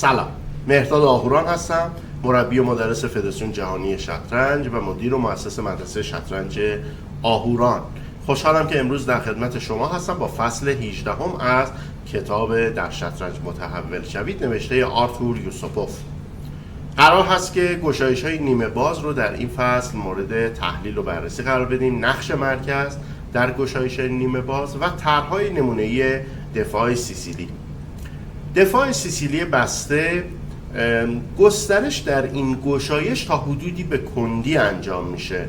سلام، مهرداد آهوران هستم، مربی و مدرس فدراسیون جهانی شطرنج و مدیر و مؤسس مدرسه شطرنج آهوران. خوشحالم که امروز در خدمت شما هستم با فصل 18 از کتاب در شطرنج متحول شوید نوشته آرتور یوسوپوف. قرار هست که گشایش‌های نیمه باز رو در این فصل مورد تحلیل و بررسی قرار بدیم، نقش مرکز در گشایش‌های نیمه باز و طرح‌های نمونه‌ای دفاع سیسیلی. دفاع سیسیلی بسته گسترش در این گشایش تا حدودی به کندی انجام میشه.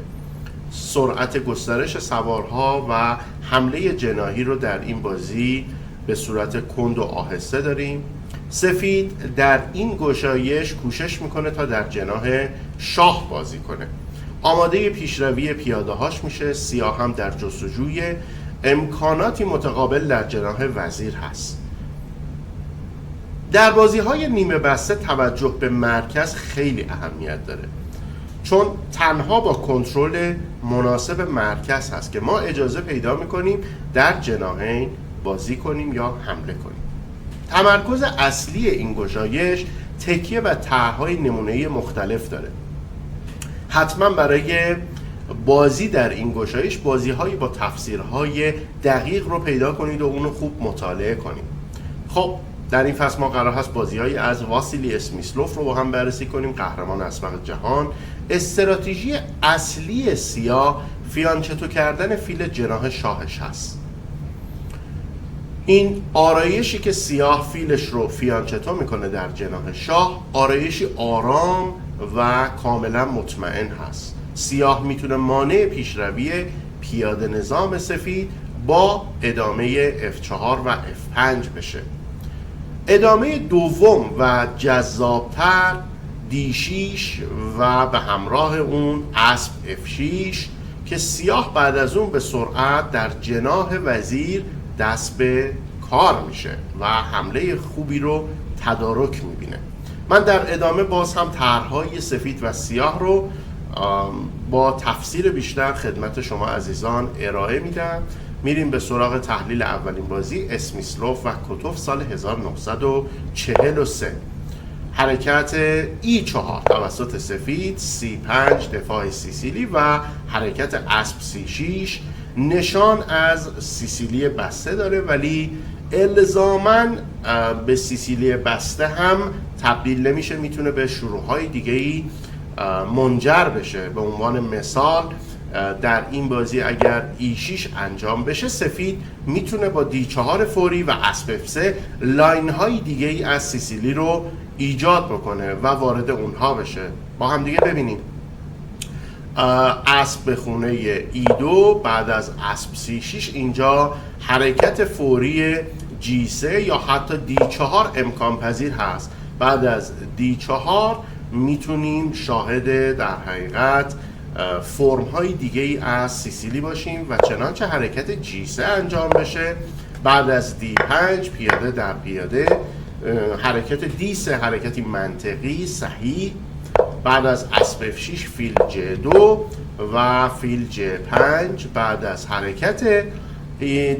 سرعت گسترش سوارها و حمله جناحی رو در این بازی به صورت کند و آهسته داریم. سفید در این گشایش کوشش میکنه تا در جناح شاه بازی کنه، آماده پیشروی پیاده هاش میشه. سیاه هم در جستجوی امکاناتی متقابل در جناح وزیر هست. در بازی های نیمه بسته توجه به مرکز خیلی اهمیت داره، چون تنها با کنترل مناسب مرکز هست که ما اجازه پیدا میکنیم در جناحین بازی کنیم یا حمله کنیم. تمرکز اصلی این گشایش تکیه و طرح‌های نمونه‌ای مختلف داره. حتما برای بازی در این گشایش بازی‌هایی با تفسیرهای دقیق رو پیدا کنید و اونو خوب مطالعه کنید. خب در این فصل ما قرار هست بازی‌هایی از واسیلی اسمیسلوف رو با هم بررسی کنیم، قهرمان اسبق جهان. استراتژی اصلی سیاه فیانچتو کردن فیل جناح شاهش هست. این آرایشی که سیاه فیلش رو فیانچتو میکنه در جناح شاه آرایشی آرام و کاملا مطمئن هست. سیاه میتونه مانع پیشروی پیاده نظام سفید با ادامه F4 و F5 بشه. ادامه دوم و جذابتر D6 و به همراه اون اسب F6 که سیاه بعد از اون به سرعت در جناح وزیر دست به کار میشه و حمله خوبی رو تدارک میبینه. من در ادامه باز هم طرح‌های سفید و سیاه رو با تفسیر بیشتر خدمت شما عزیزان ارائه میدم. میریم به سراغ تحلیل اولین بازی، اسمیسلوف و کوتوف سال 1943. حرکت E4 توسط سفید، C5 دفاع سیسیلی و حرکت اسب C6 نشان از سیسیلی بسته داره، ولی الزاماً به سیسیلی بسته هم تبدیل نمیشه، میتونه به شروعهای دیگه‌ای منجر بشه. به عنوان مثال در این بازی اگر E6 انجام بشه، سفید میتونه با D4 فوری و اسب F3 لاین های دیگه ای از سیسیلی رو ایجاد بکنه و وارد اونها بشه. با هم دیگه ببینیم. اسب به خونه E2 بعد از اسب C6 اینجا حرکت فوری G3 یا حتی D4 امکان پذیر هست. بعد از D4 میتونیم شاهد در حقیقت فرم های دیگه ای از سیسیلی باشیم و چنانچه حرکت G3 انجام بشه. بعد از D5 پیاده در پیاده، حرکت D3 حرکتی منطقی صحیح. بعد از اسب F6 فیل J2 و فیل J5. بعد از حرکت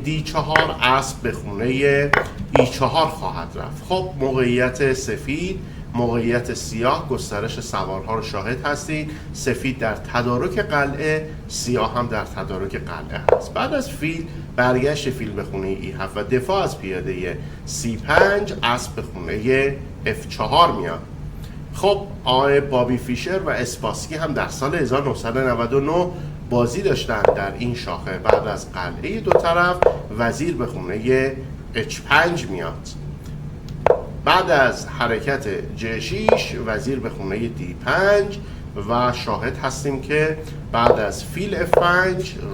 D4 اسب به خونه E4 خواهد رفت. خب موقعیت سفید، موقعیت سیاه، گسترش سوارها رو شاهد هستید. سفید در تدارک قلعه، سیاه هم در تدارک قلعه هست. بعد از فیل، برگشت فیل به خونه E7 و دفاع از پیاده C5 اسب به خونه F4 میاد. خب آقای بابی فیشر و اسپاسکی هم در سال 1999 بازی داشتن در این شاخه. بعد از قلعه دو طرف وزیر به خونه H5 میاد. بعد از حرکت J6 وزیر به خونه D5 و شاهد هستیم که بعد از فیل F5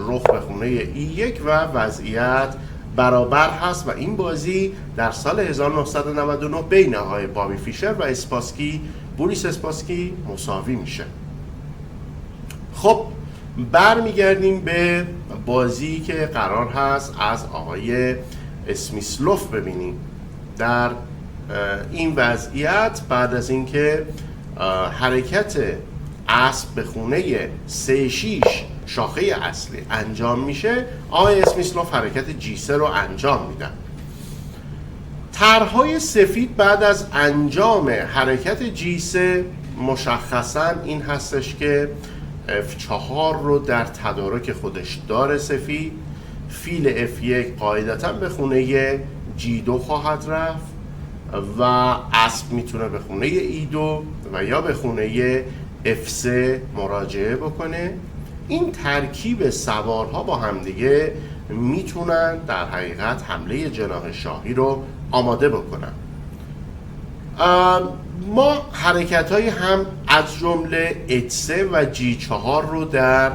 رخ به خونه E1 و وضعیت برابر هست و این بازی در سال 1999 بین آقای بابی فیشر و اسپاسکی، بوریس اسپاسکی مساوی میشه. خب برمیگردیم به بازی که قرار هست از آقای اسمیسلوف ببینیم. در این وضعیت بعد از اینکه حرکت اسب به خونه C6 شاخه اصلی انجام میشه، آقای اسمیسلوف حرکت G3 رو انجام میدن. طرحهای سفید بعد از انجام حرکت G3 مشخصا این هستش که F4 رو در تدارک خودش داره سفید. فیل F1 قاعدتا به خونه G2 خواهد رفت و اسب میتونه به خونه E2 و یا به خونه F3 مراجعه بکنه. این ترکیب سوارها با همدیگه میتونن در حقیقت حمله جناح شاهی رو آماده بکنن. ما حرکت های هم از جمله H3 و G4 رو در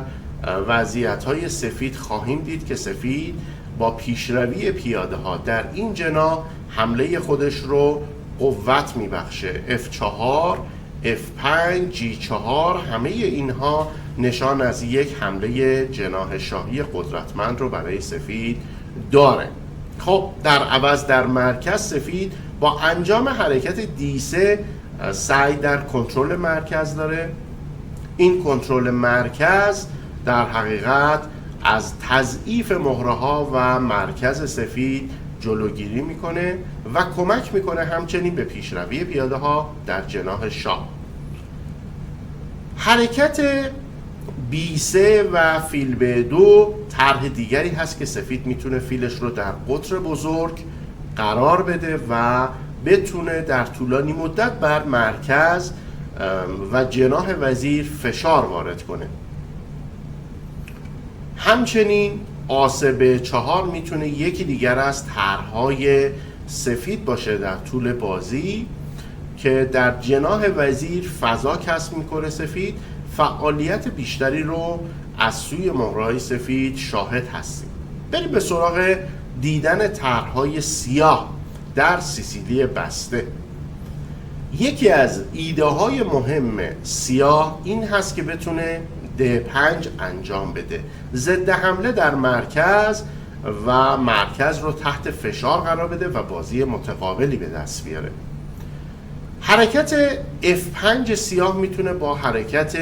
وضعیت های سفید خواهیم دید که سفید با پیشروی پیاده ها در این جناح حمله خودش رو قوت میبخشه. F4 F5 G4 همه اینها نشان از یک حمله جناح شاهی قدرتمند رو برای سفید داره. خب در عوض در مرکز سفید با انجام حرکت D3 سعی در کنترل مرکز داره. این کنترل مرکز در حقیقت از تضعیف مهره ها و مرکز سفید جلوگیری میکنه و کمک میکنه همچنین به پیشروی پیاده ها در جناح شاه. حرکت B3 و فیل B2 طرح دیگری هست که سفید میتونه فیلش رو در قطر بزرگ قرار بده و بتونه در طولانی مدت بر مرکز و جناح وزیر فشار وارد کنه. همچنین آسب 4 میتونه یکی دیگر از طرحهای سفید باشه در طول بازی که در جناح وزیر فضا کسب میکنه. سفید فعالیت بیشتری رو از سوی مهره‌های سفید شاهد هستیم. بریم به سراغ دیدن طرحهای سیاه در سیسیلی بسته. یکی از ایده های مهم سیاه این هست که بتونه D5 انجام بده، ضد حمله در مرکز و مرکز رو تحت فشار قرار بده و بازی متقابلی به دست بیاره. حرکت F5 سیاه میتونه با حرکت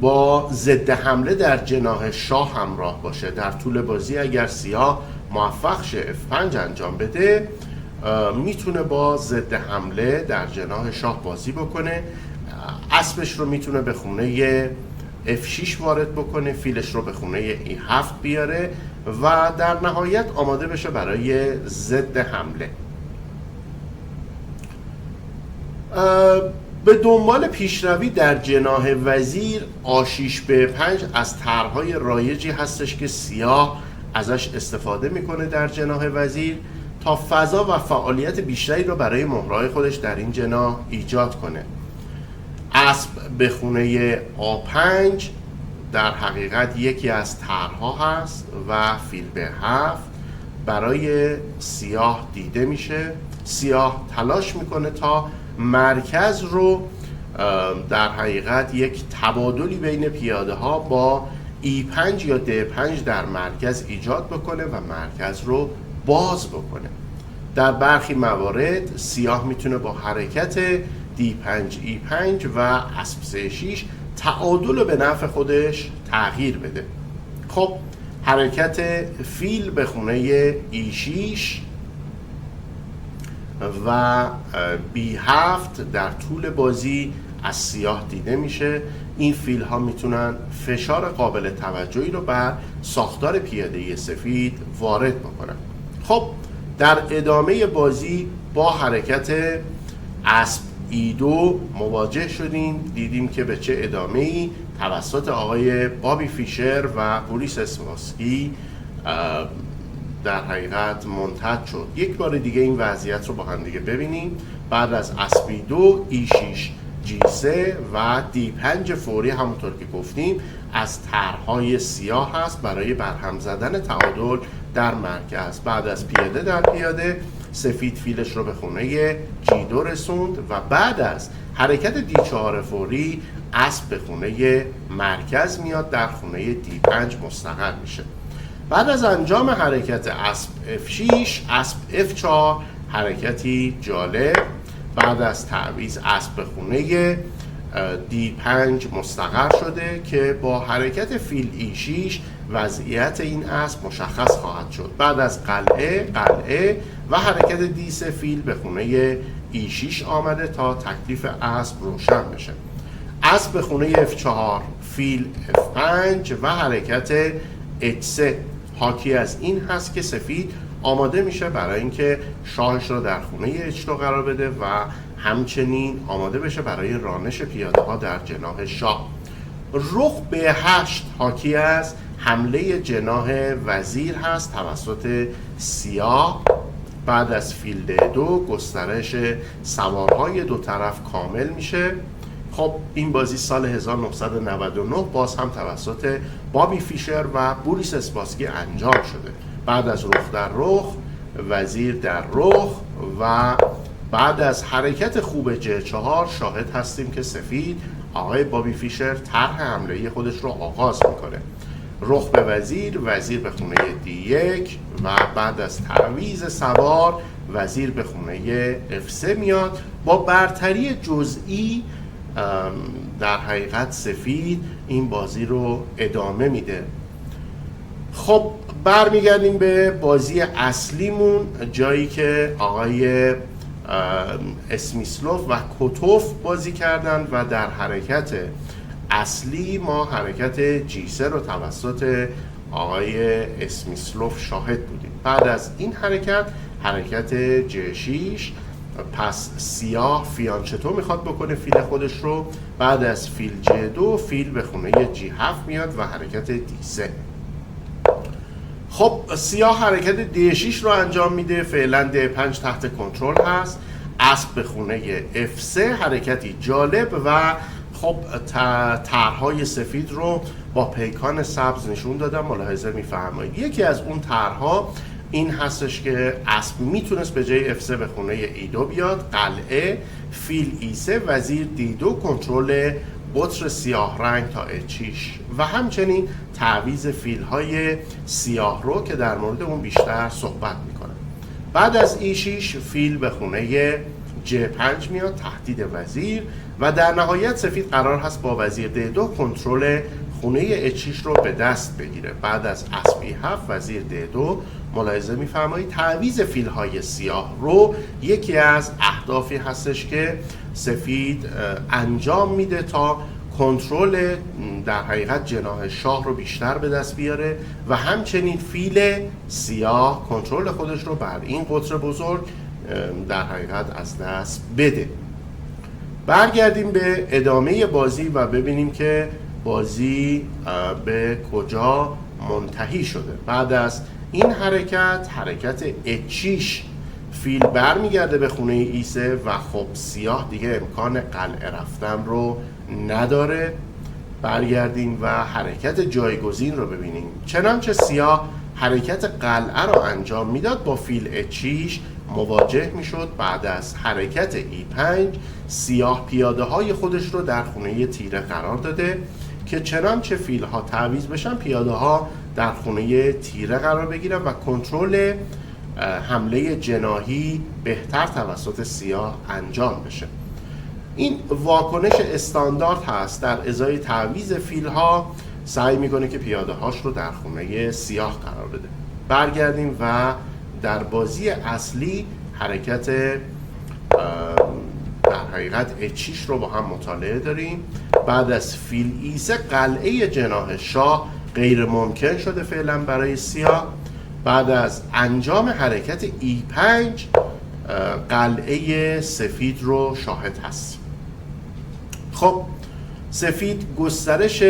با ضد حمله در جناح شاه همراه باشه. در طول بازی اگر سیاه موفق شه F5 انجام بده میتونه با ضد حمله در جناح شاه بازی بکنه. اسبش رو میتونه به خونه F6 وارد بکنه، فیلش رو به خونه E7 بیاره و در نهایت آماده بشه برای ضد حمله. به دنبال پیشروی در جناح وزیر آ6 B5 از طرحهای رایجی هستش که سیاه ازش استفاده میکنه در جناح وزیر تا فضا و فعالیت بیشتری رو برای مهره‌های خودش در این جناح ایجاد کنه. اسب به خونه A5 در حقیقت یکی از طرحها هست و فیل B7 برای سیاه دیده میشه. سیاه تلاش میکنه تا مرکز رو در حقیقت یک تبادلی بین پیاده ها با E5 یا D5 در مرکز ایجاد بکنه و مرکز رو باز بکنه. در برخی موارد سیاه میتونه با حرکت D5 E5 و اسب C6 تعادل رو به نفع خودش تغییر بده. خب حرکت فیل به خونه E6 و B7 در طول بازی از سیاه دیده میشه. این فیل ها میتونن فشار قابل توجهی رو بر ساختار پیاده سفید وارد بکنن. خب در ادامه بازی با حرکت اسب E2 مواجه شدیم. دیدیم که به چه ادامه‌ای توسط آقای بابی فیشر و بوریس اسماسکی در حقیقت منتج شد. یک بار دیگه این وضعیت رو با هم دیگه ببینیم. بعد از اسب E2 E6 G3 و D5 فوری همونطور که گفتیم از طرحهای سیاه هست برای برهم زدن تعادل در مرکز. بعد از پیاده در پیاده سفید فیلش رو به خونه G2 رسوند و بعد از حرکت D4 فوری اسب به خونه مرکز میاد، در خونه D5 مستقر میشه. بعد از انجام حرکت اسب F6 اسب F4 حرکتی جالب. بعد از تعویض اسب به خونه D5 مستقر شده که با حرکت فیل E6 وضعیت این اسب مشخص خواهد شد. بعد از قلعه و حرکت D3 فیل به خونه E6 آمده تا تکلیف اسب روشن بشه. اسب به خونه F4 فیل F5 و حرکت H3 حاکی از این هست که سفید آماده میشه برای اینکه شاهش رو در خونه H2 قرار بده و همچنین آماده بشه برای رانش پیاده ها در جناح شاه. رخ به 8 حاکی از حمله جناح وزیر هست توسط سیاه. بعد از فیل D2 گسترش سوارهای دو طرف کامل میشه. خب این بازی سال 1999 باز هم توسط بابی فیشر و بوریس اسپاسکی انجام شده. بعد از رخ در رخ، وزیر در رخ و بعد از حرکت خوب J4 شاهد هستیم که سفید آقای بابی فیشر طرح حمله خودش رو آغاز میکنه. رخ به وزیر، وزیر به خونه D1 و بعد از تعویض سوار وزیر به خونه F3 میاد. با برتری جزئی در حقیقت سفید این بازی رو ادامه میده. خب برمیگردیم به بازی اصلیمون، جایی که آقای اسمیسلوف و کوتوف بازی کردن و در حرکت اصلی ما حرکت G3 رو توسط آقای اسمیسلوف شاهد بودیم. بعد از این حرکت J6 پس سیاه فیانچتو میخواد بکنه فیل خودش رو. بعد از فیل J2 فیل به خونه G7 میاد و حرکت D3. خب سیاه حرکت D6 رو انجام میده. فعلا D5 تحت کنترل هست. اسب به خونه F3 حرکتی جالب و خب طرحهای سفید رو با پیکان سبز نشون دادم. ملاحظه میفرمایید یکی از اون طرحها این هستش که اسب میتونست به جای F3 به خونه E2 بیاد. قلعه فیل E3 وزیر D2 کنترل قطر سیاه رنگ تا H6 و همچنین تعویض فیل های سیاه رو که در مورد اون بیشتر صحبت میکنه. بعد از E6 فیل به خونه J5 میاد تهدید وزیر و در نهایت سفید قرار هست با وزیر D2 کنترل خونه H6 رو به دست بگیره. بعد از اسب E7 وزیر D2 ملاحظه میفرمایید تعویض فیل های سیاه رو یکی از اهدافی هستش که سفید انجام میده تا کنترل در حقیقت جناح شاه رو بیشتر به دست بیاره و همچنین فیل سیاه کنترل خودش رو بر این قطر بزرگ در حقیقت از دست بده. برگردیم به ادامه بازی و ببینیم که بازی به کجا منتهی شده. بعد از این حرکت H6 فیل برمیگرده به خونه E3 و خب سیاه دیگه امکان قلعه رفتن رو نداره. برگردیم و حرکت جایگزین رو ببینیم. چنانچه سیاه حرکت قلعه رو انجام میداد با فیل H6 مواجه میشد. بعد از حرکت E5 سیاه پیاده های خودش رو در خونه تیره قرار داده که چنانچه فیل ها تعویض بشن پیاده ها در خونه تیره قرار بگیرن و کنترل حمله جناحی بهتر توسط سیاه انجام بشه. این واکنش استاندارد هست. در ازای تعویض فیل ها سعی میکنه که پیاده هاش رو در خونه سیاه قرار بده. برگردیم و در بازی اصلی حرکت در حقیقت H6 رو با هم مطالعه داریم. بعد از فیل E3 قلعه جناح شاه غیر ممکن شده فعلا برای سیاه. بعد از انجام حرکت E5 قلعه سفید رو شاهد هست. خب سفید گسترش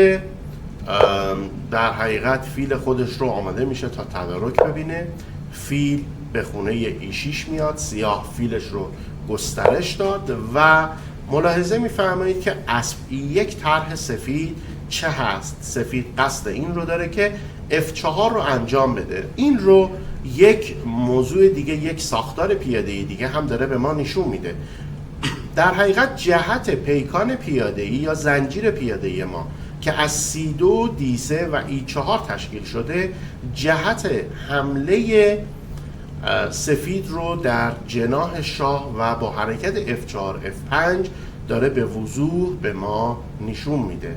در حقیقت فیل خودش رو آماده میشه تا تدارک ببینه. فیل به خونه E6 میاد. سیاه فیلش رو گسترش داد و ملاحظه میفرمایید که اسب E1 طرح سفید چه هست. سفید قصد این رو داره که F4 رو انجام بده. این رو یک موضوع دیگه، یک ساختار پیاده‌ای دیگه هم داره به ما نشون میده. در حقیقت جهت پیکان پیاده‌ای یا زنجیر پیاده‌ای ما که از C2, D3 و E4 تشکیل شده جهت حمله سفید رو در جناح شاه و با حرکت F4, F5 داره به وضوح به ما نشون میده.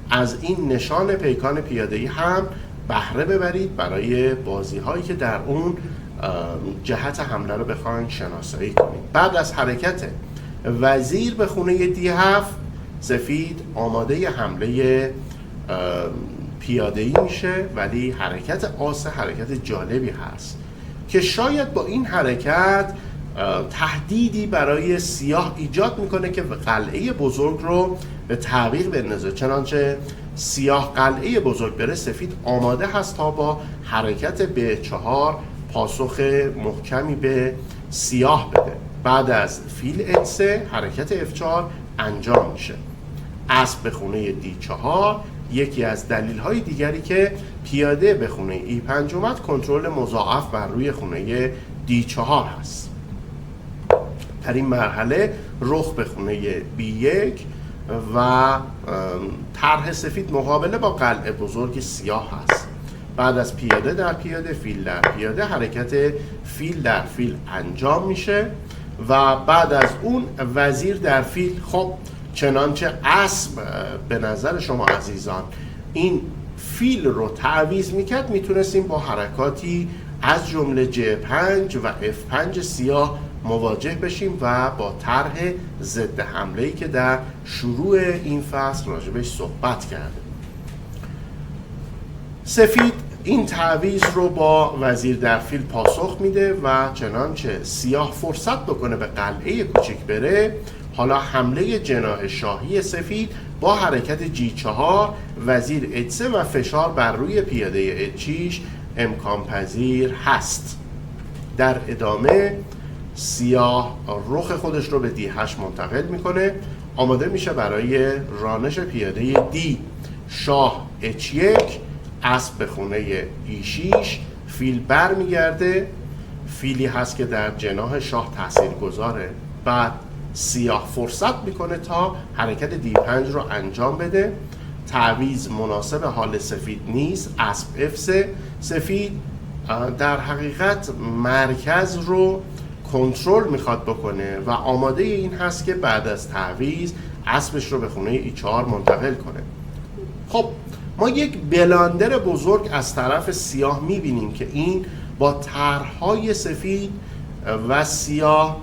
از این نشان پیکان پیاده‌ای هم بهره ببرید برای بازی هایی که در اون جهت حمله رو بخواین شناسایی کنید. بعد از حرکت وزیر به خونه D7 سفید آماده حمله پیاده‌ای میشه، ولی حرکت آس حرکت جالبی هست که شاید با این حرکت تهدیدی برای سیاه ایجاد میکنه که قلعه بزرگ رو به تعویق بندازه. چنانچه سیاه قلعه بزرگ بره، سفید آماده هست تا با حرکت B4 پاسخ محکمی به سیاه بده. بعد از فیل H3 حرکت F4 انجام میشه. اسب به خونه D4 یکی از دلیل‌های دیگری که پیاده به خونه E5 اومد کنترل مضاعف بر روی خونه D4 هست. در این مرحله رخ به خونه B1 و طرح سفید مقابله با قلعه بزرگ سیاه هست. بعد از پیاده در پیاده، فیل در پیاده، حرکت فیل در فیل انجام میشه و بعد از اون وزیر در فیل. خب چنانچه اسب به نظر شما عزیزان این فیل رو تعویض میکرد، میتونستیم با حرکاتی از جمله J5 و F5 سیاه مواجه بشیم و با طرح ضد حمله‌ای که در شروع این فصل راجبش صحبت کرده. سفید این تعویض رو با وزیر در فیل پاسخ میده و چنانچه سیاه فرصت بکنه به قلعه کوچک بره، حالا حمله جناح شاهی سفید با حرکت G4 وزیر H3 و فشار بر روی پیاده H6 امکان پذیر هست. در ادامه سیاه رخ خودش رو به D8 منتقل میکنه، آماده میشه برای رانش پیاده D. شاه H1، اسب به خونه E6، فیل بر میگرده، فیلی هست که در جناح شاه تأثیر گذاره. بعد سیاه فرصت میکنه تا حرکت D5 رو انجام بده. تعویض مناسب حال سفید نیست. اسب F3. سفید در حقیقت مرکز رو کنترل میخواد بکنه و آماده این هست که بعد از تعویض اسبش رو به خونه E4 منتقل کنه. خب ما یک بلاندر بزرگ از طرف سیاه میبینیم که این با طرح‌های سفید و سیاه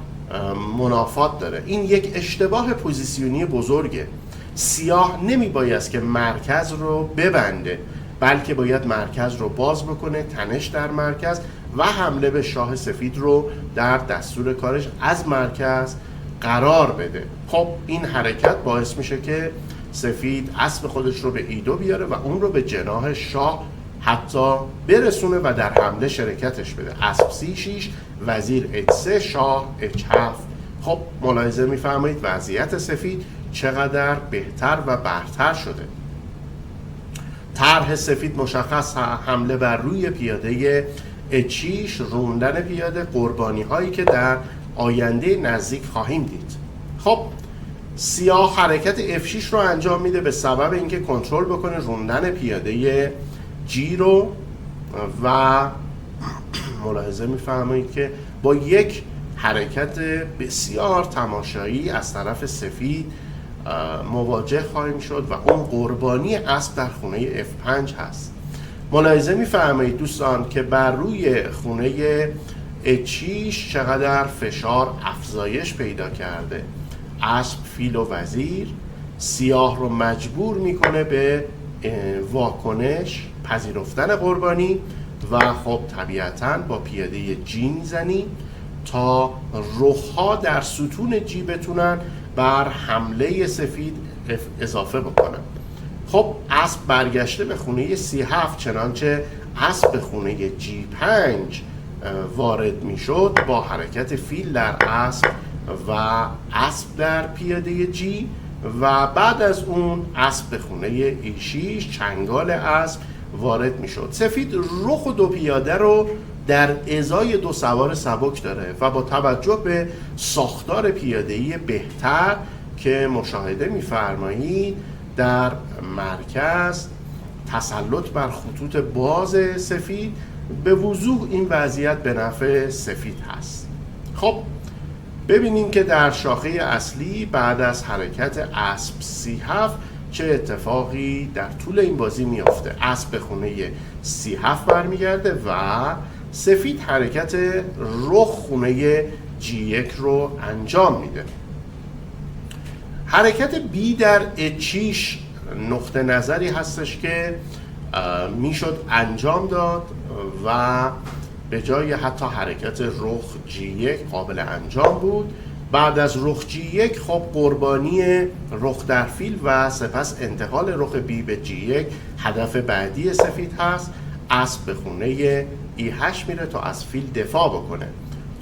منافات داره. این یک اشتباه پوزیسیونی بزرگه. سیاه نمیباید که مرکز رو ببنده، بلکه باید مرکز رو باز بکنه، تنش در مرکز و حمله به شاه سفید رو در دستور کارش از مرکز قرار بده. خب این حرکت باعث میشه که سفید اسب خودش رو به E2 بیاره و اون رو به جناح شاه حتی برسونه و در حمله شرکتش بده. اسب C6، وزیر H3، شاه H7. خب ملاحظه میفرمایید وضعیت سفید چقدر بهتر و برتر شده. طرح سفید مشخص، حمله بر روی پیاده H6، روندن پیاده، قربانی هایی که در آینده نزدیک خواهیم دید. خب سیاه حرکت F6 رو انجام میده به سبب اینکه کنترل بکنه روندن پیاده G رو و ملاحظه میفرمایید که با یک حرکت بسیار تماشایی از طرف سفید مواجه خواهیم شد و اون قربانی اسب در خونه F5 هست. ملاحظه میفرمایید دوستان که بر روی خونه H6 چقدر فشار افزایش پیدا کرده. اسب، فیل و وزیر سیاه رو مجبور میکنه به واکنش، پذیرفتن قربانی و خب طبیعتاً با پیاده G میزنیم تا رخها در ستون G بتونن بر حمله سفید اضافه بکنن. خب اسب برگشته به خونه C7، چنانچه اسب به خونه G5 وارد میشد با حرکت فیل در اسب و اسب در پیاده G و بعد از اون اسب به خونه E6 چنگال اسب وارد میشد. سفید رخ دو پیاده رو در ازای دو سوار سبک داره و با توجه به ساختار پیاده‌ای بهتر که مشاهده می‌فرمایید در مرکز تسلط بر خطوط باز سفید به وضوح این وضعیت به نفع سفید هست. خب ببینیم که در شاخه اصلی بعد از حرکت اسب C7 چه اتفاقی در طول این بازی میافته. اسب به خونه C7 برمیگرده و سفید حرکت رخ خونه G1 رو انجام میده. حرکت B در H6 نقطه نظری هستش که میشد انجام داد و به جای حتی حرکت رخ G1 قابل انجام بود. بعد از رخ G1 خب قربانی رخ در فیل و سپس انتقال رخ B به G1 هدف بعدی سفید هست. اسب به خونه E8 میره تا از فیل دفاع بکنه.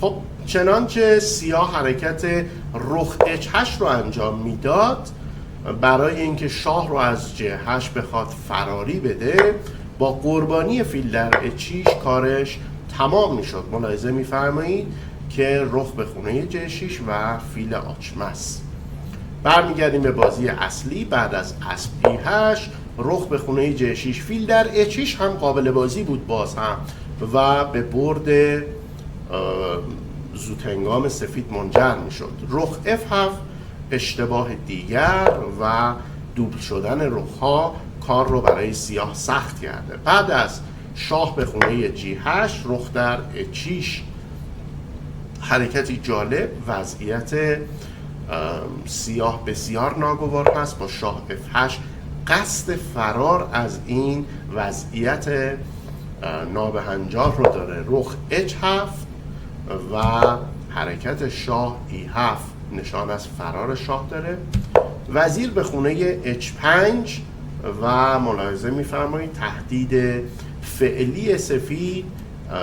خب چنانچه سیاه حرکت رخ H8 رو انجام میداد برای اینکه شاه رو از J8 بخواد فراری بده، با قربانی فیل در H6 کارش تمام میشد. ملاحظه میفرمایید که رخ به خونه J6 و فیل آچمس. برمیگردیم به بازی اصلی. بعد از اسب E8 رخ به خونه J6 فیل در H6 هم قابل بازی بود باز هم و به برد زودهنگام سفید منجر میشد. رخ F7 اشتباه دیگر و دوبل شدن رخ ها کار رو برای سیاه سخت کرده. بعد از شاه به خونه G8 رخ در H6 حرکتی جالب. وضعیت سیاه بسیار ناگوار هست. با شاه F8 قصد فرار از این وضعیت نابهنجار رو داره. رخ H7 و حرکت شاه E7 نشان از فرار شاه داره. وزیر به خونه H5 و ملاحظه می‌فرمایید تهدید فعلی سفید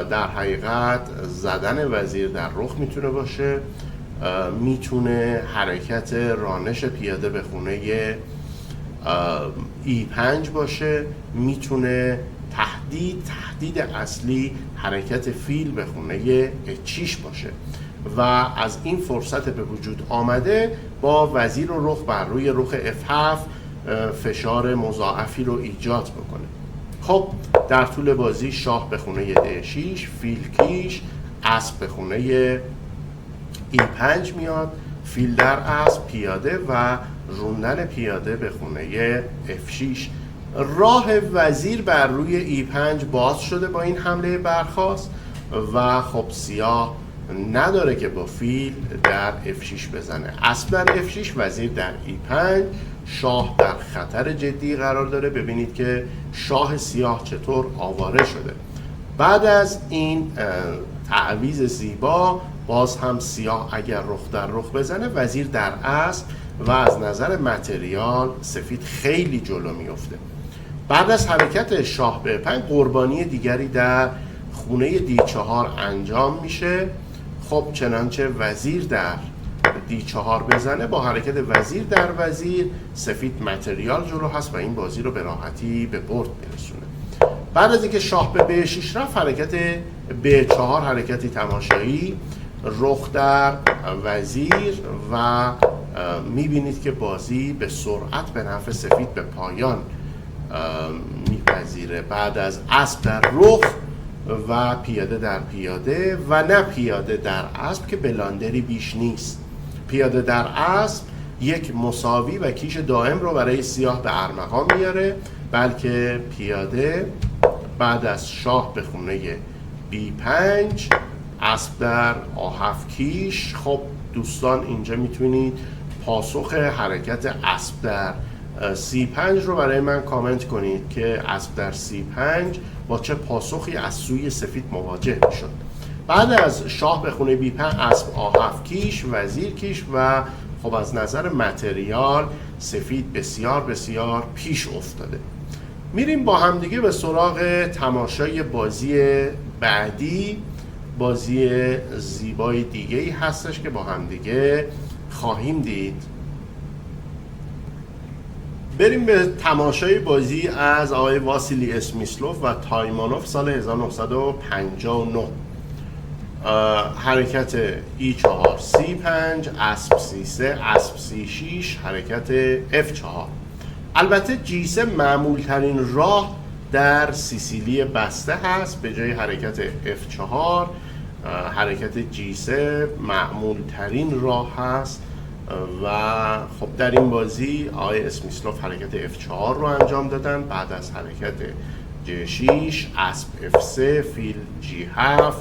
در حقیقت زدن وزیر در رخ میتونه باشه. میتونه حرکت رانش پیاده به خونه E5 باشه. میتونه تهدید اصلی حرکت فیل به خونه H6 باشه و از این فرصت به وجود آمده با وزیر و رخ بر روی رخ F7 فشار مضاعفی رو ایجاد بکنه. خب در طول بازی شاه به خونه D6 فیل کیش، اسب به خونه E5 میاد، فیل در اسب پیاده و روندن پیاده به خونه F6. راه وزیر بر روی E5 باز شده با این حمله برخاست و خب سیاه نداره که با فیل در F6 بزنه. اسب در F6 وزیر در E5. شاه در خطر جدی قرار داره. ببینید که شاه سیاه چطور آواره شده. بعد از این تعویض زیبا باز هم سیاه اگر رخ در رخ بزنه وزیر در اسب و از نظر متریال سفید خیلی جلو میفته. بعد از حرکت شاه به 5 قربانی دیگری در خونه D4 انجام میشه. خب چنانچه وزیر در D4 بزنه با حرکت وزیر در وزیر سفید متریال جلو هست و این بازی رو به راحتی به برد میرسونه. بعد از اینکه شاه به B6 رفت حرکت B4 حرکتی تماشایی، رخ در وزیر و میبینید که بازی به سرعت به نفع سفید به پایان میپذیره. بعد از اسب در رخ و پیاده در پیاده و نه پیاده در اسب که بلاندری بیش نیست. پیاده در اسب یک مساوی و کیش دائم رو برای سیاه به ارمغان میاره، بلکه پیاده بعد از شاه به خونه B5 اسب در A7 کیش. خب دوستان اینجا میتونید پاسخ حرکت اسب در C5 رو برای من کامنت کنید که اسب در C5 با چه پاسخی از سوی سفید مواجه میشد. بعد از شاه به خونه B5 اسب A7 کیش، وزیر کیش و خب از نظر متریال سفید بسیار بسیار پیش افتاده. میریم با همدیگه به سراغ تماشای بازی بعدی. بازی زیبای دیگه‌ای هستش که با همدیگه خواهیم دید. بریم به تماشای بازی از آقای واسیلی اسمیسلوف و تایمانوف سال 1959. حرکت E4 C5 اسب C3 اسب C6 حرکت F4. البته G3 معمول ترین راه در سیسیلی بسته هست. به جای حرکت F4 حرکت G3 معمول ترین راه هست و خب در این بازی آقای اسمیسلوف حرکت F4 رو انجام دادن. بعد از حرکت G6 اسب F3 فیل G7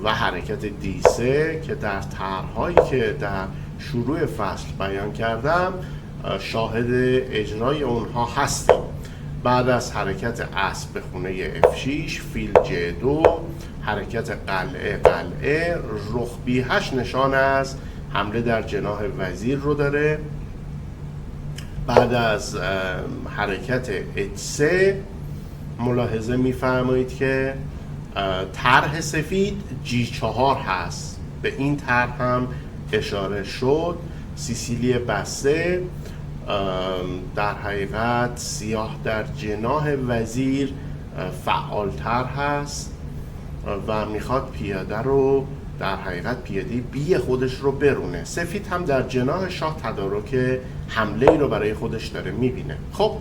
و حرکت D3 که در طرح‌هایی که در شروع فصل بیان کردم شاهد اجرای اونها هستیم. بعد از حرکت اسب به خونه F6 فیل G2 حرکت قلعه رخ B8 نشان از حمله در جناح وزیر رو داره. بعد از حرکت H3 ملاحظه می‌فرمایید که طرح سفید G4 هست. به این طرح هم اشاره شد. سیسیلی بسته در حقیقت سیاه در جناح وزیر فعالتر هست و میخواد پیاده رو در حقیقت پیاده بی خودش رو برونه. سفید هم در جناح شاه تدارک حمله ای رو برای خودش داره میبینه. خب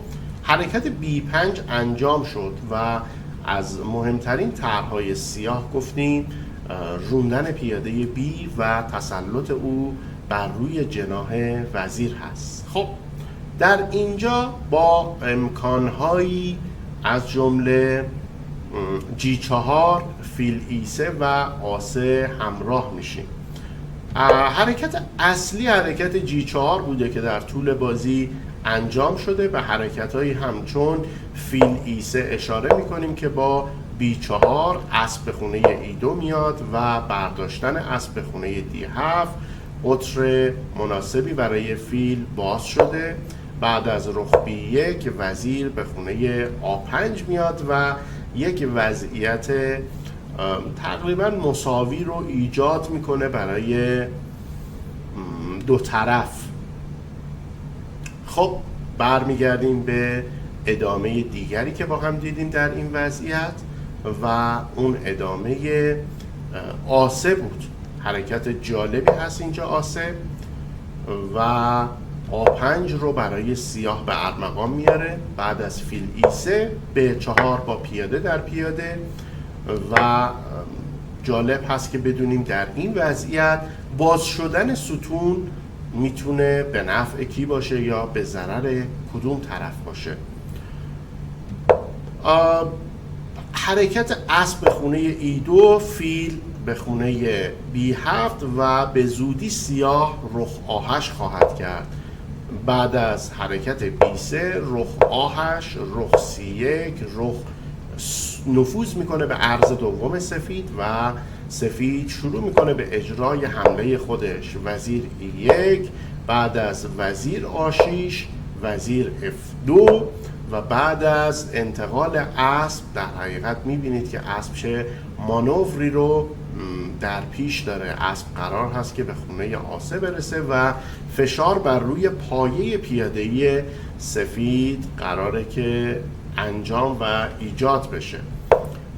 حرکت B5 انجام شد و از مهمترین طرح‌های سیاه گفتیم روندن پیاده B و تسلط او بر روی جناح وزیر هست. خب در اینجا با امکانهایی از جمله G4 فیل E3 و A3 همراه میشیم. حرکت اصلی حرکت G4 بوده که در طول بازی انجام شده و حرکت‌هایی همچون فیل E3 اشاره می‌کنیم که با B4 اسب به خونه E2 میاد و برداشتن اسب به خونه D7 قطر مناسبی برای فیل باز شده. بعد از رخ B1 وزیر به خونه A5 میاد و یک وضعیت تقریبا مساوی رو ایجاد میکنه برای دو طرف. خب برمیگردیم به ادامه دیگری که با هم دیدیم در این وضعیت و اون ادامه A3 بود. حرکت جالبی هست اینجا A3 و A5 رو برای سیاه به ارمغان میاره. بعد از فیل E3 به 4 با پیاده در پیاده و جالب هست که بدونیم در این وضعیت باز شدن ستون میتونه به نفع کی باشه یا به ضرر کدوم طرف باشه. حرکت اسب به خونه E2 فیل به خونه B7 و به زودی سیاه رخ A8 خواهد کرد. بعد از حرکت B3 رخ A8 رخ C1 رخ نفوذ میکنه به عرض دوم سفید و سفید شروع میکنه به اجرای حمله خودش. وزیر E1 بعد از وزیر A6 وزیر F2 و بعد از انتقال اسب در حقیقت میبینید که اسب چه مانوری رو در پیش داره. اسب قرار هست که به خونه A3 برسه و فشار بر روی پایه پیاده‌ای سفید قراره که انجام و ایجاد بشه.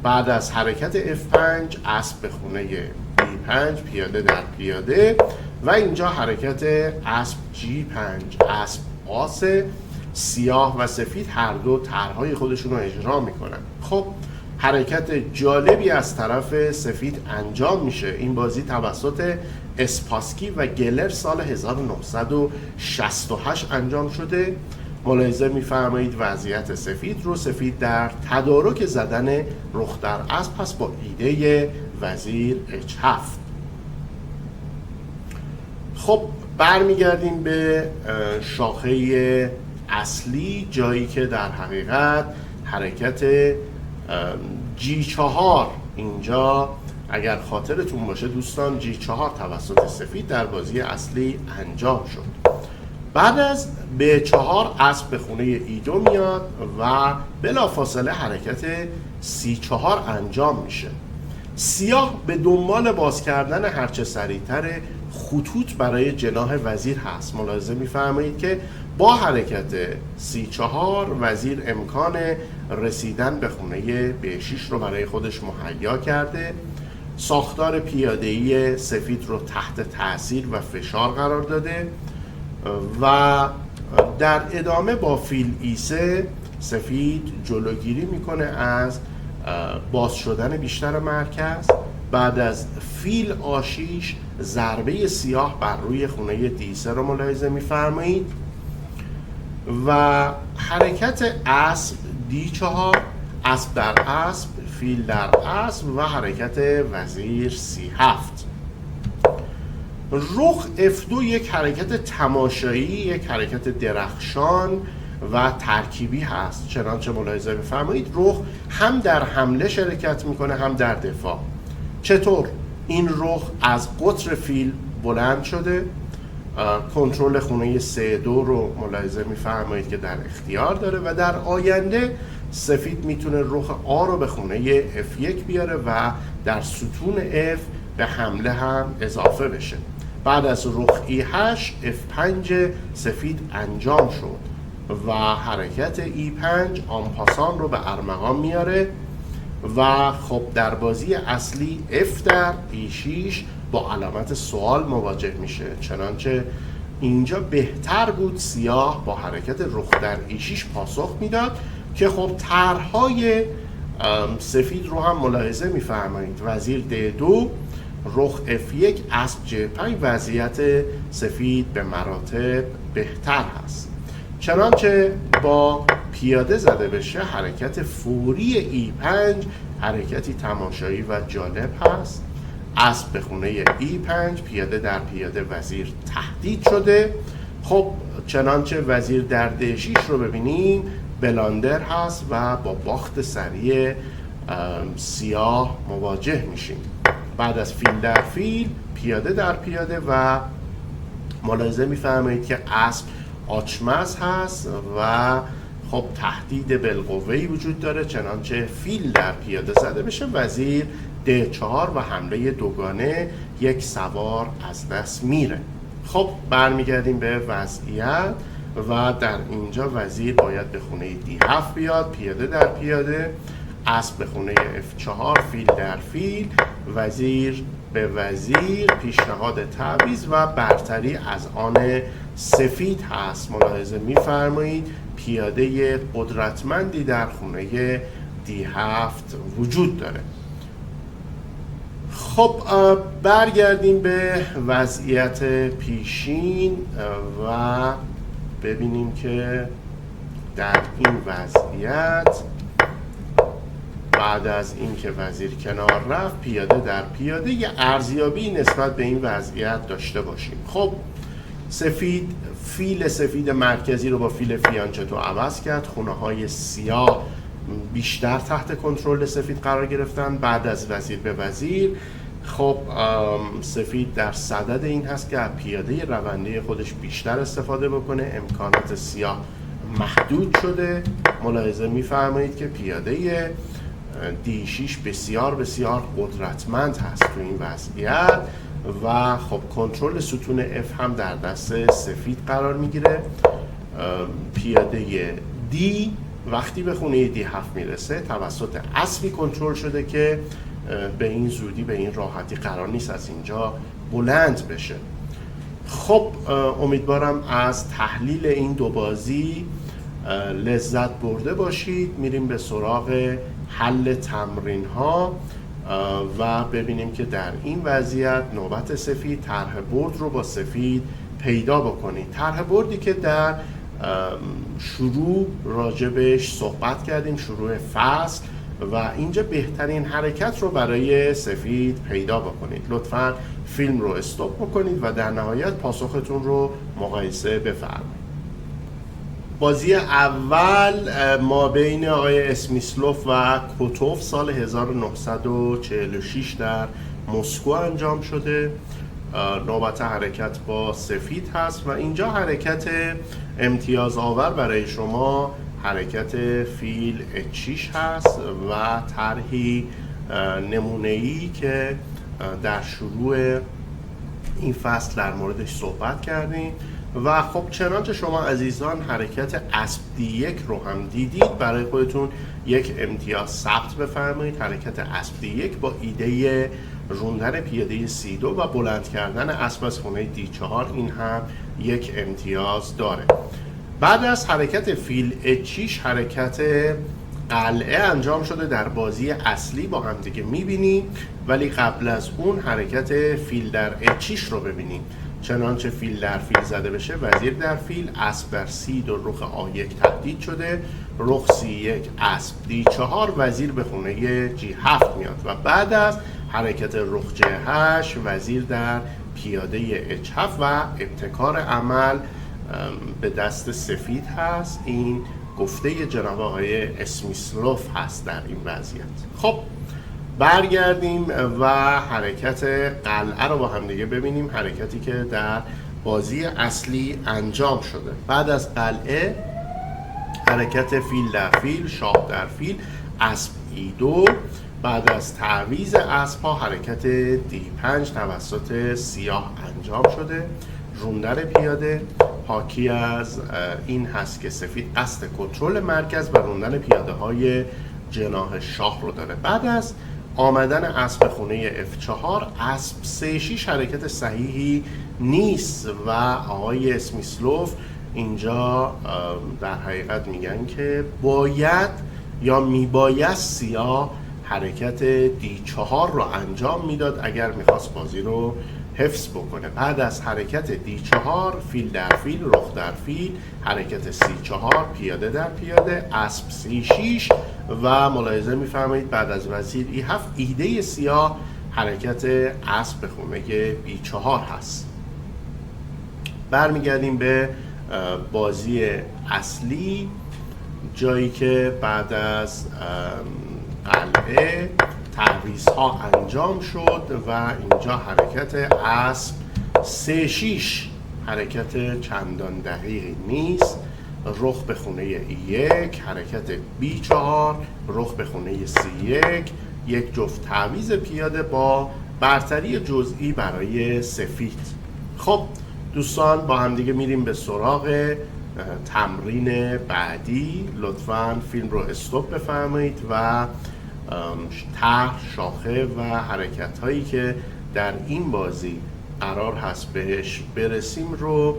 بعد از حرکت F5 اسب به خونه B5 پیاده در پیاده و اینجا حرکت اسب G5 اسب A3 سیاه و سفید هر دو طرح‌های خودشون رو اجرا میکنن. خب حرکت جالبی از طرف سفید انجام میشه. این بازی توسط اسپاسکی و گلر سال 1968 انجام شده. ملاحظه میفرمایید وضعیت سفید رو سفید در تدارک زدن رخ در اسب پس با ایده وزیر H7. خب برمیگردیم به شاخه اصلی، جایی که در حقیقت حرکت G4 اینجا اگر خاطرتون باشه دوستان G4 توسط سفید در بازی اصلی انجام شد. بعد از B4 اسب به خونه E2 میاد و بلافاصله حرکت C4 انجام میشه. سیاه به دنبال باز کردن هرچه سریعتر خطوط برای جناح وزیر هست. ملاحظه میفرمایید که با حرکت C4 وزیر امکان رسیدن به خونه B6 رو برای خودش مهیا کرده. ساختار پیاده‌ای سفید رو تحت تاثیر و فشار قرار داده و در ادامه با فیل E3 سفید جلوگیری میکنه از باز شدن بیشتر مرکز بعد از فیل آ6 ضربه سیاه بر روی خونه D3 رو ملاحظه می‌فرمایید و حرکت اسب D4، اسب در اسب، فیل در اسب و حرکت وزیر C7. رخ F2 یک حرکت تماشایی، یک حرکت درخشان و ترکیبی هست، چنانچه ملاحظه بفرمایید رخ هم در حمله شرکت میکنه هم در دفاع. چطور؟ این رخ از قطر فیل بلند شده، کنترل خونه C2 رو ملاحظه میفرمایید که در اختیار داره و در آینده سفید میتونه رخ آ رو به خونه F1 بیاره و در ستون F به حمله هم اضافه بشه. بعد از رخ E8 F5 سفید انجام شد و حرکت E5 آنپاسان رو به ارمغان میاره و خب در بازی اصلی F در E6 با علامت سوال مواجه میشه، چنانچه اینجا بهتر بود سیاه با حرکت رخ در E6 پاسخ میداد که خب طرحهای سفید رو هم ملاحظه میفرمایید. وزیر D2، رخ F1، اسب J5، وضعیت سفید به مراتب بهتر هست. چنانچه با پیاده زده بشه حرکت فوری E5 حرکتی تماشایی و جالب هست. اسب به خونه E5، پیاده در پیاده وزیر تهدید شده. خب چنانچه وزیر در D6 رو ببینیم بلاندر هست و با باخت سریع سیاه مواجه میشیم. بعد از فیل در فیل، پیاده در پیاده و ملاحظه میفرمایید که اسب آچمز هست و خب تهدید بالقوه‌ای وجود داره، چنانچه فیل در پیاده زده بشه وزیر D4 و حمله دوگانه یک سوار از دست میره. خب برمیگردیم به وضعیت و در اینجا وزیر باید به خونه D7 بیاد، پیاده در پیاده، اسب به خونه F4، فیل در فیل، وزیر به وزیر، پیشنهاد تعویض و برتری از آن سفید هست. ملاحظه می‌فرمایید پیاده قدرتمندی در خونه D7 وجود داره. خب برگردیم به وضعیت پیشین و ببینیم که در این وضعیت بعد از اینکه وزیر کنار رفت پیاده در پیاده یه ارزیابی نسبت به این وضعیت داشته باشیم. خب سفید فیل سفید مرکزی رو با فیل فیانچتو عوض کرد، خونه های سیاه بیشتر تحت کنترل سفید قرار گرفتن. بعد از وزیر به وزیر خب سفید در صدد این هست که پیاده رونده خودش بیشتر استفاده بکنه، امکانات سیاه محدود شده. ملاحظه میفرمایید که پیاده D6 بسیار بسیار قدرتمند هست تو این وضعیت و خب کنترل ستون F هم در دست سفید قرار میگیره. پیاده D وقتی به خونه D7 میرسه توسط اسبی کنترل شده که به این زودی به این راحتی قرار نیست از اینجا بلند بشه. خب امیدوارم از تحلیل این دو بازی لذت برده باشید. میریم به سراغ حل تمرین ها و ببینیم که در این وضعیت نوبت سفید طرح برد رو با سفید پیدا بکنید. طرح بردی که در شروع راجبش صحبت کردیم، شروع فصل، و اینجا بهترین حرکت رو برای سفید پیدا بکنید. لطفاً فیلم رو استاپ بکنید و در نهایت پاسختون رو مقایسه بفرمایید. بازی اول ما بین آقای اسمیسلوف و کوتوف سال 1946 در مسکو انجام شده. نوبت حرکت با سفید هست و اینجا حرکت امتیاز آور برای شما حرکت فیل H6 هست و طرحی نمونه‌ای که در شروع این فصل در موردش صحبت کردیم و خب چنانچه شما عزیزان حرکت اسب D1 رو هم دیدید برای خودتون یک امتیاز ثبت بفرمایید. حرکت اسب D1 با ایده روندن پیاده C2 و بلند کردن اسب از خونه D4 این هم یک امتیاز داره. بعد از حرکت فیل H6 حرکت قلعه انجام شده در بازی اصلی با هم دیگه میبینیم، ولی قبل از اون حرکت فیل در اچیش رو ببینیم. چنانچه فیل در فیل زده بشه، وزیر در فیل، اسب در C2 رخ A1 تهدید شده، رخ C1 اسب D4 وزیر به خونه G7 میاد و بعد از حرکت رخ G8 وزیر در پیاده H7 و ابتکار عمل به دست سفید هست. این گفته جناب آقای اسمیسلوف هست در این وضعیت. خب برگردیم و حرکت قلعه رو با هم دیگه ببینیم، حرکتی که در بازی اصلی انجام شده. بعد از قلعه حرکت فیل در فیل، شاه در فیل، اسب E2. بعد از تعویض اسب‌ها حرکت D5 توسط سیاه انجام شده. روندن پیاده حاکی از این هست که سفید قصد کنترل مرکز و روندن پیاده های جناح شاه رو داره. بعد از آمدن اسب خونه F4 اسب C6 حرکت صحیحی نیست و آقای اسمیسلوف اینجا در حقیقت میگن که باید یا میباید سیاه حرکت D4 رو انجام میداد اگر میخواست بازی رو حفظ بکنه. بعد از حرکت D4 فیل در فیل، رخ در فیل، حرکت C4 پیاده در پیاده، اسب C6 و ملاحظه میفرمایید بعد از وزیر E7 ایده سیاه حرکت اسب به خونه B4 هست. برمیگردیم به بازی اصلی، جایی که بعد از قلعه تعویض ها انجام شد و اینجا حرکت اسب C6 حرکت چندان دقیقی نیست. رخ به خونه E1 حرکت B4، رخ به خونه C1، یک جفت تعویض پیاده با برتری جزئی برای سفید. خب دوستان با هم دیگه میریم به سراغ تمرین بعدی. لطفاً فیلم رو استاپ بفرمایید و طرح، شاخه و حرکت هایی که در این بازی قرار هست بهش برسیم رو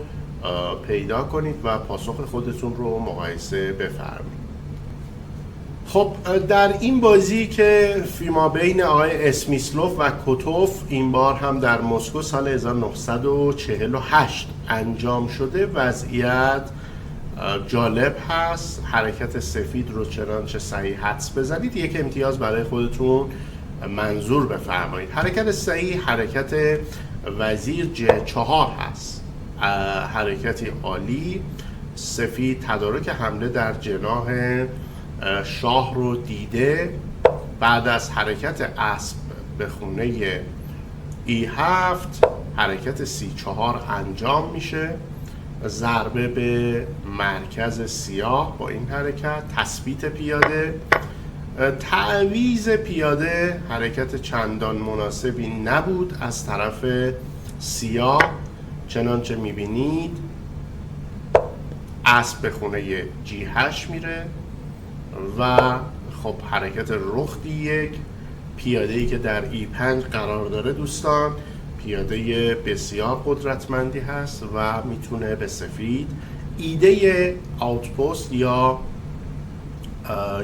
پیدا کنید و پاسخ خودتون رو مقایسه بفرمایید. خب در این بازی که فیما بین آقای اسمیسلوف و کوتوف این بار هم در مسکو سال 1948 انجام شده، وضعیت جالب هست. حرکت سفید رو چنانچه صحیح حدس بزنید یک امتیاز برای خودتون منظور بفرمایید. حرکت صحیح حرکت وزیر G4 هست، حرکتی عالی. سفید تدارک حمله در جناح شاه رو دیده. بعد از حرکت اسب به خونه E7 حرکت C4 انجام میشه، ضربه به مرکز سیاه با این حرکت، تثبیت پیاده، تعویض پیاده حرکت چندان مناسبی نبود از طرف سیاه، چنانچه میبینید اسب به خونه G8 میره و خب حرکت رخ D1، پیاده‌ای که در E5 قرار داره دوستان پیاده بسیار قدرتمندی هست و میتونه به سفید ایده آوتپوست یا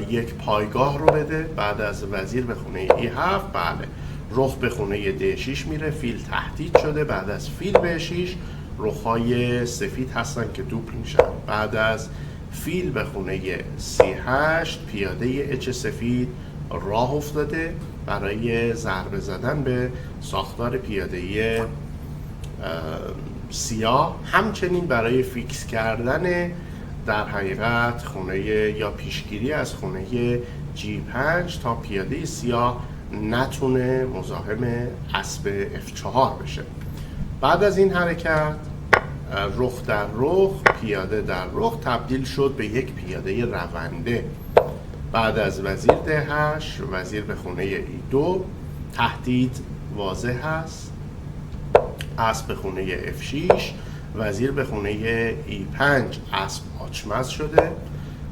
یک پایگاه رو بده. بعد از وزیر به خونه E7 بله رخ به خونه D6 میره، فیل تهدید شده. بعد از فیل به 6 رخ‌های سفید هستن که دوبل میشن. بعد از فیل به خونه C8 پیاده H سفید راه افتاده برای ضربه زدن به ساختار پیاده سیاه، همچنین برای فیکس کردن در حقیقت خونه یا پیشگیری از خونه G5 تا پیاده سیاه نتونه مزاحم اسب F4 بشه. بعد از این حرکت رخ در رخ، پیاده در رخ تبدیل شد به یک پیاده رونده. بعد از وزیر D8 وزیر به خونه E2 تهدید واضح هست، اسب به خونه F6 وزیر به خونه E5 اسب آچمز شده.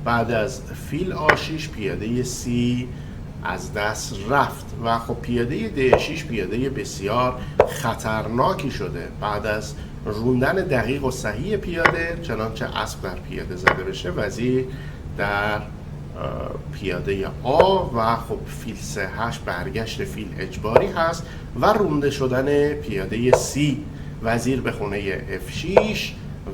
بعد از فیل A6 پیاده C از دست رفت و خب پیاده D6 پیاده بسیار خطرناکی شده. بعد از روندن دقیق و صحیح پیاده چنانچه اسب در پیاده زده بشه، وزیر در پیاده آ و خب فیل 3-8 برگشت فیل اجباری هست و رونده شدن پیاده C وزیر به خونه F6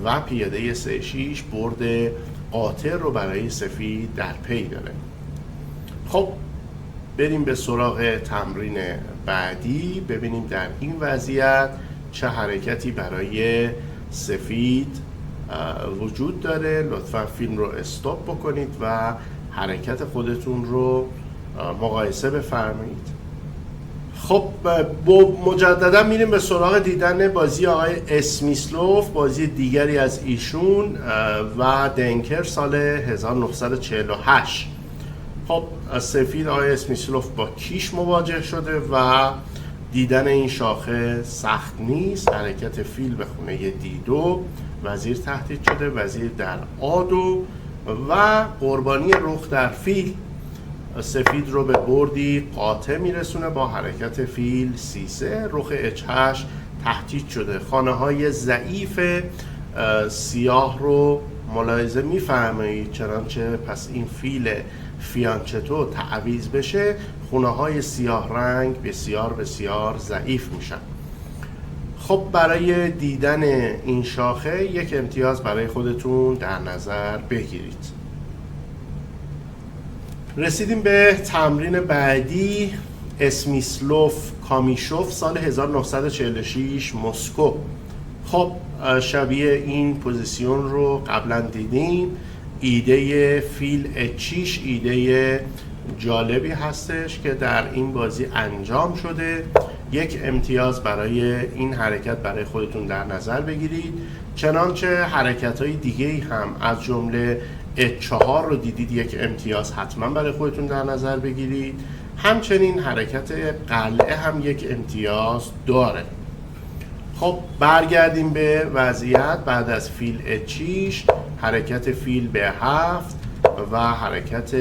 و پیاده C6 برد قاطع رو برای سفید در پی داره. خب بریم به سراغ تمرین بعدی، ببینیم در این وضعیت چه حرکتی برای سفید وجود داره. لطفا فیلم رو استاپ بکنید و حرکت خودتون رو مقایسه بفرمایید. خب مجددا میریم به سراغ دیدن بازی آقای اسمیسلوف، بازی دیگری از ایشون و دنکر سال 1948. خب سفید آقای اسمیسلوف با کیش مواجه شده و دیدن این شاخه سخت نیست. حرکت فیل به خونه D2، وزیر تهدید شده، وزیر در A2 و قربانی رخ در فیل سفید رو به بردی قاطع میرسونه با حرکت فیل C3. رخ H8 تهدید شده. خانه های ضعیف سیاه رو ملاحظه میفرمایید، چنانچه پس این فیل فیانچتو تعویض بشه خونه های سیاه رنگ بسیار بسیار ضعیف میشن. خب برای دیدن این شاخه یک امتیاز برای خودتون در نظر بگیرید. رسیدیم به تمرین بعدی، اسمیسلوف کامیشوف سال 1946 مسکو. خب شبیه این پوزیسیون رو قبلا دیدیم. ایده فیل H6 ایده جالبی هستش که در این بازی انجام شده. یک امتیاز برای این حرکت برای خودتون در نظر بگیرید. چنانچه حرکت‌های دیگه‌ای هم از جمله H4 رو دیدید، یک امتیاز حتما برای خودتون در نظر بگیرید. همچنین حرکت قلعه هم یک امتیاز داره. خب برگردیم به وضعیت بعد از فیل H6، حرکت فیل به 7 و حرکت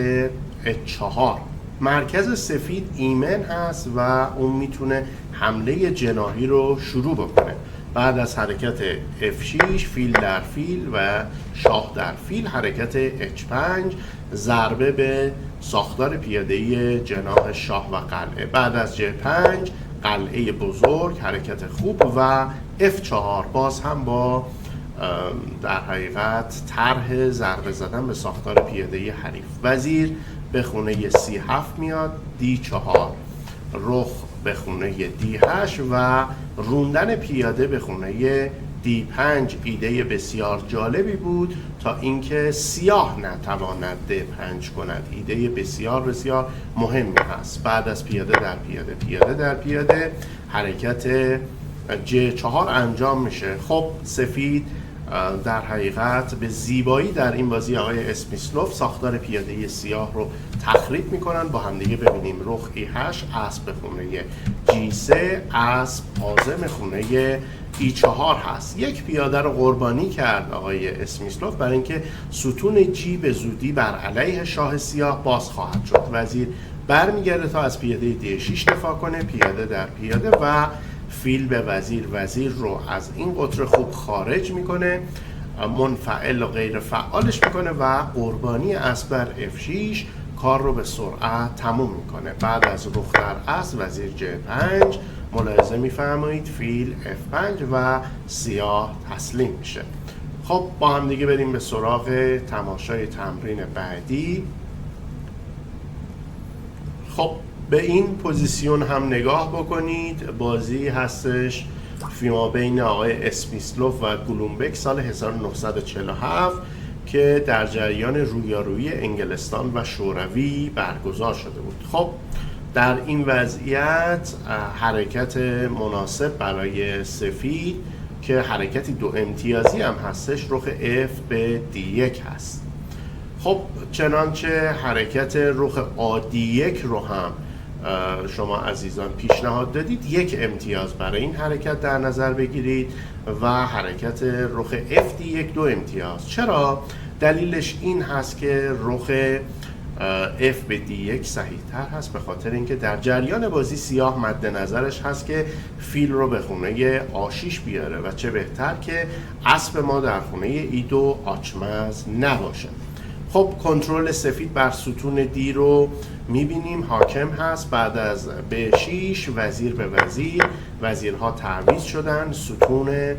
H4. مرکز سفید ایمن هست و اون میتونه حمله جناحی رو شروع بکنه. بعد از حرکت F6 فیل در فیل و شاه در فیل، حرکت H5 ضربه به ساختار پیاده‌ای جناح شاه و قلعه. بعد از J5 قلعه بزرگ، حرکت خوب و F4 باز هم با در حقیقت طرح ضربه زدن به ساختار پیاده‌ای حریف. وزیر به خونه C7 میاد، D4 رخ به خونه D8 و روندن پیاده به خونه D5 ایده بسیار جالبی بود تا اینکه سیاه نتواند D5 کند. ایده بسیار بسیار مهمی هست. بعد از پیاده در پیاده، پیاده در پیاده، حرکت J4 انجام میشه. خب سفید در حقیقت به زیبایی در این بازی آقای اسمیسلوف ساختار پیاده سیاه رو تخریب میکنن. با همدیگه ببینیم رخ E8 اسب به خونه G3، اسب عازم خونه E4 هست. یک پیاده رو قربانی کرد آقای اسمیسلوف برای اینکه ستون G به زودی بر علیه شاه سیاه باز خواهد شد. وزیر برمیگرده تا از پیاده D6 دفاع کنه، پیاده در پیاده و فیل به وزیر، وزیر رو از این قطر خوب خارج میکنه، منفعل و غیر فعالش میکنه و قربانی اسب بر F6 کار رو به سرعت تموم میکنه. بعد از رخ در اسب وزیر J5 ملاحظه میفرمایید فیل F5 و سیاه تسلیم میشه. خب با هم دیگه بریم به سراغ تماشای تمرین بعدی. خب به این پوزیسیون هم نگاه بکنید. بازی هستش فیما بین آقای اسمیسلوف و گلومبک سال 1947 که در جریان رویارویی انگلستان و شوروی برگزار شده بود. خب در این وضعیت حرکت مناسب برای سفید که حرکتی دو امتیازی هم هستش، رخ F به D1 هست. خب چنانچه حرکت رخ A D1 رو هم شما عزیزان پیشنهاد دادید، یک امتیاز برای این حرکت در نظر بگیرید و حرکت رخ F D1 دو امتیاز. چرا؟ دلیلش این هست که رخ F به D1 صحیح تر هست، به خاطر اینکه در جریان بازی سیاه مد نظرش هست که فیل رو به خونه A6 بیاره و چه بهتر که اسب ما در خونه E2 آچمز نباشه. خب کنترل سفید بر ستون دی رو میبینیم حاکم هست. بعد از B6 وزیر به وزیر، وزیرها تعویض شدن، ستون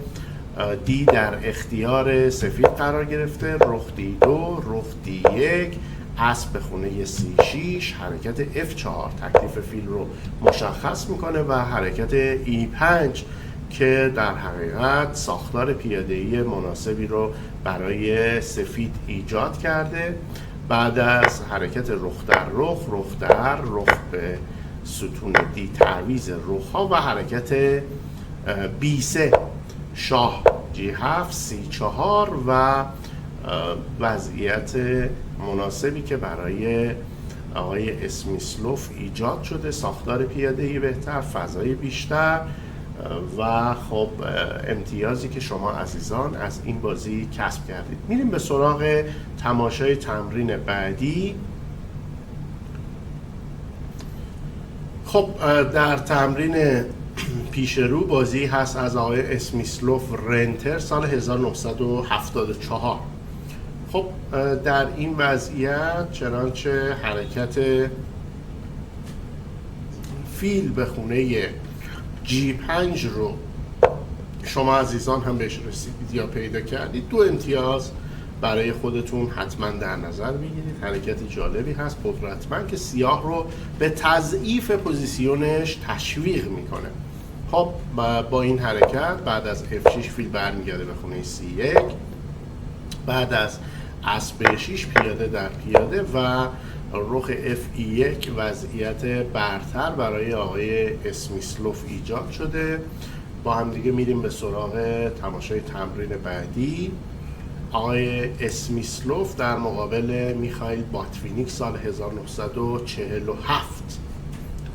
دی در اختیار سفید قرار گرفته. رخ D2، رخ D1، اسب به خونه C6، حرکت F4 تکلیف فیل رو مشخص میکنه و حرکت E5 که در حقیقت ساختار پیاده‌ای مناسبی رو برای سفید ایجاد کرده. بعد از حرکت رخ در رخ، رخ در رخ به ستون دی تعویض رخ ها و حرکت B3 شاه G7 C4 و وضعیت مناسبی که برای آقای اسمیسلوف ایجاد شده، ساختار پیاده‌ای بهتر، فضای بیشتر و خب امتیازی که شما عزیزان از این بازی کسب کردید. میریم به سراغ تماشای تمرین بعدی. خب در تمرین پیش رو بازی هست از آقای اسمیسلوف رنتر سال 1974. خب در این وضعیت چنانچه حرکت فیل به خونه G5 رو شما عزیزان هم بهش رسیدید یا پیدا کردید، 2 امتیاز برای خودتون حتما در نظر بگیرید. حرکت جالبی هست، قدرتمند، که سیاه رو به تضعیف پوزیشنش تشویق میکنه. خب با این حرکت بعد از F6 فیل برمیگرده به خونه C1. بعد از اسب 6 پیاده در پیاده و رخ F1 وضعیت برتر برای آقای اسمیسلوف ایجاد شده. با هم دیگه میریم به سراغ تماشای تمرین بعدی. آقای اسمیسلوف در مقابل میخائیل باتوینیک سال 1947.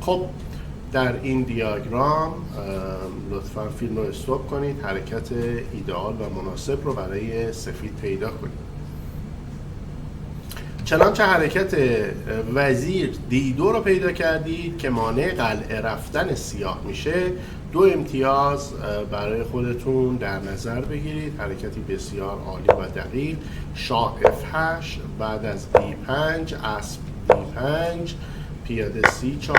خب در این دیاگرام لطفا فیلم رو استاپ کنید، حرکت ایدئال و مناسب رو برای سفید پیدا کنید. چنانچه حرکت وزیر D2 رو پیدا کردید که مانع قلعه رفتن سیاه میشه، 2 امتیاز برای خودتون در نظر بگیرید. حرکتی بسیار عالی و دقیق. شاه F8، بعد از E5 اسب D5 پیاده C4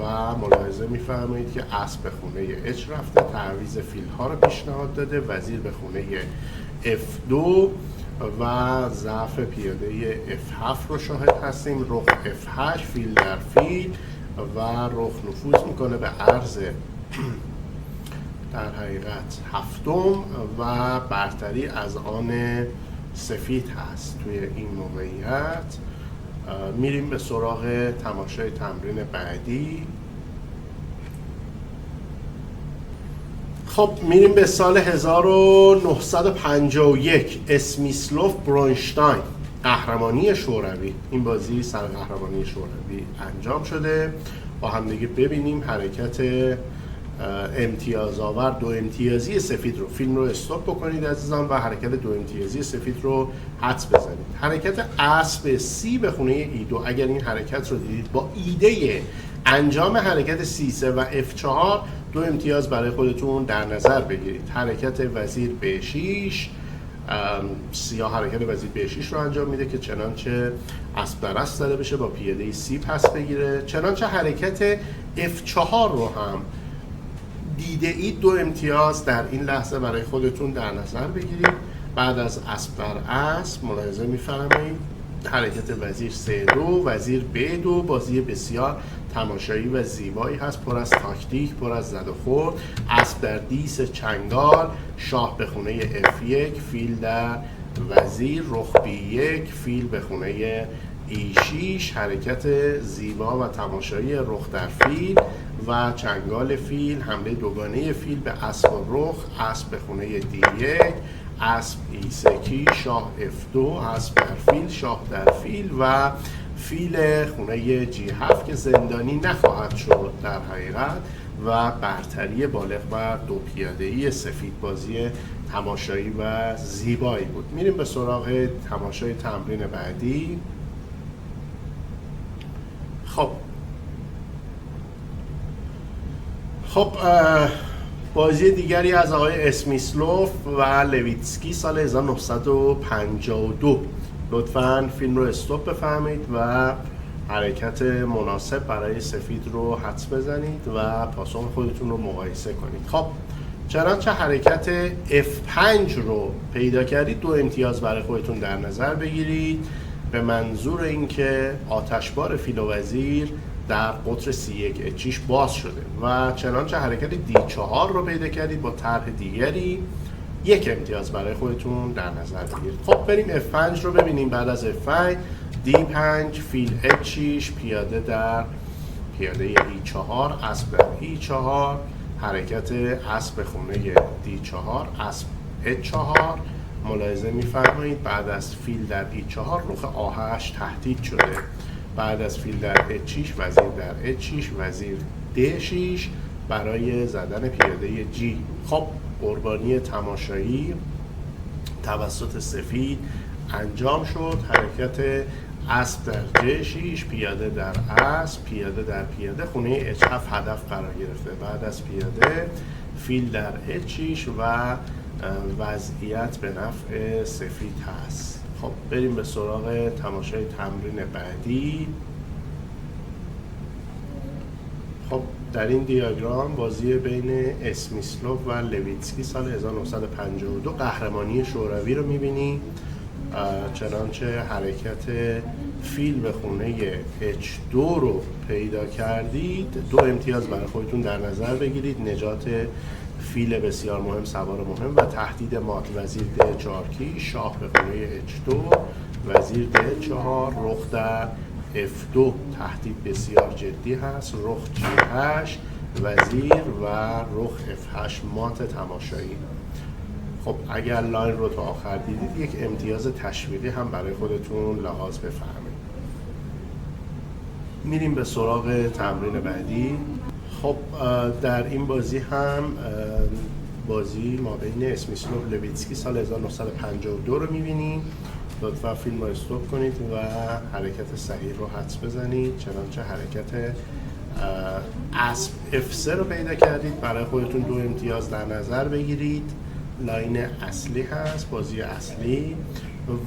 و ملاحظه میفرمایید که اسب به خونه H رفته، تعویض فیل ها رو پیشنهاد داده. وزیر به خونه F2 و ضعف پیاده F7 رو شاهد هستیم. رخ F8 فیل در فیل و رخ نفوذ میکنه به عرض در حقیقت هفتم و برتری از آن سفید هست. توی این موقعیت میریم به سراغ تماشای تمرین بعدی. خب میریم به سال 1951. اسمیسلوف برونشتاین، قهرمانی شوروی. این بازی سر قهرمانی شوروی انجام شده. با هم دیگه ببینیم حرکت امتیازآور 2 امتیازی سفید رو. فیلم رو استاپ بکنید عزیزان و حرکت 2 امتیازی سفید رو حدس بزنید. حرکت اسب C به خونه E2. اگر این حرکت رو دیدید با ایده انجام حرکت C3 و F4 2 امتیاز برای خودتون در نظر بگیرید. حرکت وزیر B6، سیاه حرکت وزیر B6 رو انجام میده که چنانچه اسب در اسب زده بشه با پیاده C پس بگیره. چنانچه حرکت F4 رو هم دیده اید، 2 امتیاز در این لحظه برای خودتون در نظر بگیرید. بعد از اسب بر اسب ملاحظه میفرمایید حرکت وزیر C2 وزیر B2. بازی بسیار تماشایی و زیبایی هست، پر از تاکتیک، پر از زد و خورد. اسب در دیس چنگال، شاه به خونه F1 فیل در وزیر، رخ B1 فیل به خونه E6. حرکت زیبا و تماشایی رخ در فیل و چنگال فیل، حمله دوگانه فیل به اسب و رخ، اسب به خونه D1 اسب E3 شاه F2 اسب در فیل شاه در فیل و فیل خونه G7 که زندانی نخواهد شد در حقیقت و برتری بالغ بر 2 پیاده‌ای سفید. بازی تماشایی و زیبایی بود. میریم به سراغ تماشای تمرین بعدی. خب بازی دیگری از آقای اسمیسلوف و لویتسکی سال 1952 لطفاً فیلم رو استاپ بفهمید و حرکت مناسب برای سفید رو حدس بزنید و پاسخ خودتون رو مقایسه کنید. خب چنانچه حرکت F5 رو پیدا کردید 2 امتیاز برای خودتون در نظر بگیرید به منظور اینکه آتشبار فیل و وزیر در قطر C1 H6 باز شده و چنانچه حرکت D4 رو پیدا کردید با طرح دیگری 1 امتیاز برای خودتون در نظر بگیرید. خب بریم F5 رو ببینیم. بعد از F5 D5 فیل H6 پیاده در پیاده E4 اسب در E4 حرکت اسب به خونه D4 اسب H4 ملاحظه می‌فرمایید بعد از فیل در E4 رخ A8 تهدید شده. بعد از فیل در H6 وزیر در H6 وزیر D6 برای زدن پیاده G. خب قربانی تماشایی توسط سفید انجام شد. حرکت اسب در J6 پیاده در اسب پیاده در پیاده خونه H7 هدف قرار گرفته. بعد از پیاده فیل در H6 و وضعیت به نفع سفید هست. خب بریم به سراغ تماشای تمرین بعدی. خب در این دیاگرام بازی بین اسمیسلوف و لویتسکی سال 1952 قهرمانی شوروی رو می‌بینی. چنانچه حرکت فیل به خونه H2 رو پیدا کردید 2 امتیاز برای خودتون در نظر بگیرید. نجات فیل بسیار مهم سوار مهم و تهدید مات. وزیر D4 کی شاه به خونه H2 وزیر D4 رخ در F2 تهدید بسیار جدی هست. رخ G8 وزیر و رخ F8 مات تماشایی. خب اگر لاین رو تا آخر دیدید 1 امتیاز تشویقی هم برای خودتون لحاظ بفرمایید. میریم به سراغ تمرین بعدی. خب در این بازی هم بازی ما بین اسمیسلوف لویتسکی سال 1952 رو می‌بینیم. لطفا فیلم رو استاپ کنید و حرکت صحیح رو حدس بزنید. چنانچه حرکت اسب F3 رو پیدا کردید برای خودتون 2 امتیاز در نظر بگیرید. لاین اصلی هست بازی اصلی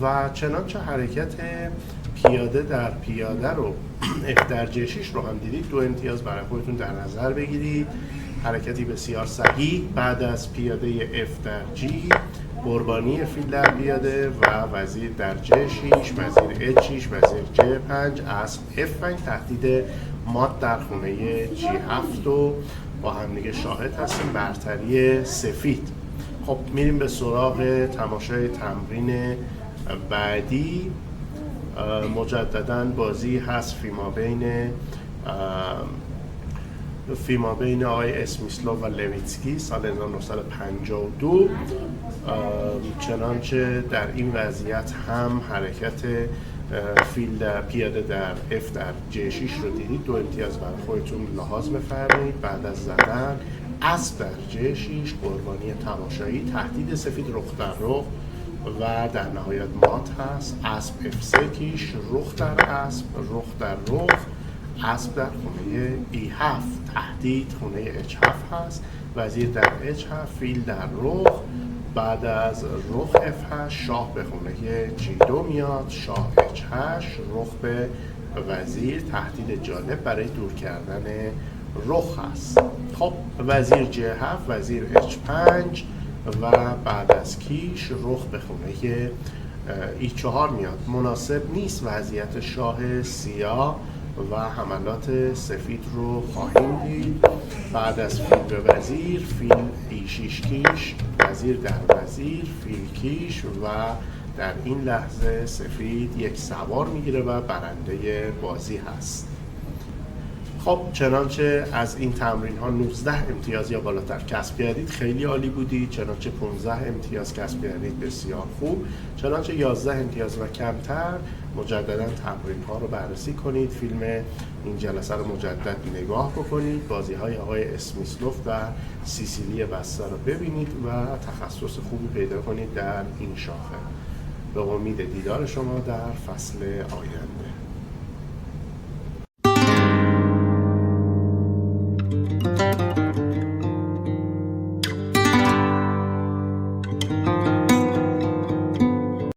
و چنانچه حرکت پیاده در پیاده رو F در J6 رو هم دیدید 2 امتیاز برای خودتون در نظر بگیرید. حرکتی بسیار صحیح بعد از پیاده F در G قربانی فیل در پیاده و وزیر در J6 وزیر H6 وزیر J5 اسب F5 تهدید مات در خونه G7 و با هم دیگه شاهد هستیم برتری سفید. خب میریم به سراغ تماشای تمرین بعدی. مجدداً بازی هست فیما بین آقای اسمیسلوف و لویتسکی سال 1952. چنانچه در این وضعیت هم حرکت فیل در پیاده در F در J6 رو دیدید 2 امتیاز برای خودتون لحاظ بفرمایید. بعد از زدن اسب در J6 قربانی تماشایی تهدید سفید رخ در رخ و در نهایت مات هست. اسب F3 کیش رخ در اسب رخ در رخ اسب در خونه E7 تهدید خونه H7 هست. وزیر در H7 فیل در رخ بعد از رخ F8 شاه به خونه G2 میاد. شاه H8 رخ به وزیر تهدید جالب برای دور کردن رخ هست. خب وزیر J7 وزیر H5 و بعد از کیش رخ به خونه E4 میاد. مناسب نیست وضعیت شاه سیاه و حملات سفید رو خواهیم دید. بعد از فیل به وزیر فیل E6 کیش وزیر در وزیر فیل کیش و در این لحظه سفید 1 سوار میگیره و برنده بازی هست. خب چنانچه از این تمرین ها 19 امتیاز یا بالاتر کسب کردید خیلی عالی بودید. چنانچه 15 امتیاز کسب کردید بسیار خوب. چنانچه 11 امتیاز و کمتر مجددا تمرین ها رو بررسی کنید. فیلم این جلسه رو مجدد نگاه بکنید. بازی های آقای اسمیسلوف و سیسیلی بسته رو ببینید و تخصص خوبی پیدا کنید در این شاخه. به امید دیدار شما در فصل آینده.